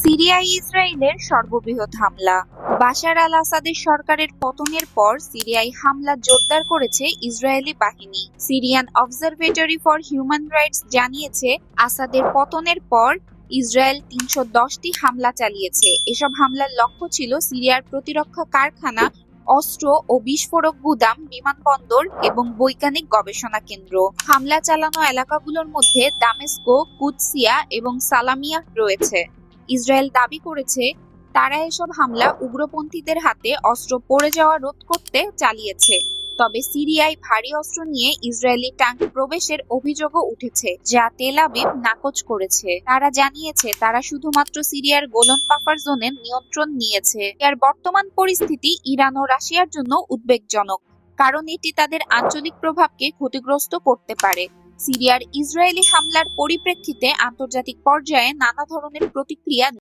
সিরিয়ায় ইসরায়েলের সর্ববৃহৎ হামলা। বাশার আল আসাদের সরকারের পতনের পর সিরিয়ায় হামলা জোরদার করেছে ইসরায়েলি বাহিনী। Syrian observatory for human rights জানিয়েছে, আসাদের পতনের পর ইসরায়েল ৩১০টি হামলা চালিয়েছে। এসব হামলার লক্ষ্য ছিল সিরিয়ার প্রতিরক্ষা কারখানা, অস্ত্র ও বিস্ফোরক গুদাম, বিমানবন্দর এবং বৈজ্ঞানিক গবেষণা কেন্দ্র। হামলা চালানো এলাকাগুলোর মধ্যে দামেস্কো, কুদসিয়া এবং সালামিয়া রয়েছে। ইসরায়েল দাবি করেছে, তারা এসব হামলা উগ্রপন্থীদের হাতে অস্ত্র পড়ে যাওয়া রোধ করতে চালিয়েছে। তবে সিরিয়ায় ভারী অস্ত্র নিয়ে ইসরায়েলি ট্যাঙ্ক প্রবেশের অভিযোগও উঠেছে, যা তেল আবিব নাকচ করেছে। তারা জানিয়েছে, তারা শুধুমাত্র সিরিয়ার গোলন বাফার জোনের নিয়ন্ত্রণ নিয়েছে। এর বর্তমান পরিস্থিতি ইরান ও রাশিয়ার জন্য উদ্বেগজনক, কারণ এটি তাদের আঞ্চলিক প্রভাবকে ক্ষতিগ্রস্ত করতে পারে। সিরিয়ার ইসরায়েলি হামলার পরিপ্রেক্ষিতে আন্তর্জাতিক পর্যায়ে নানা ধরনের প্রতিক্রিয়া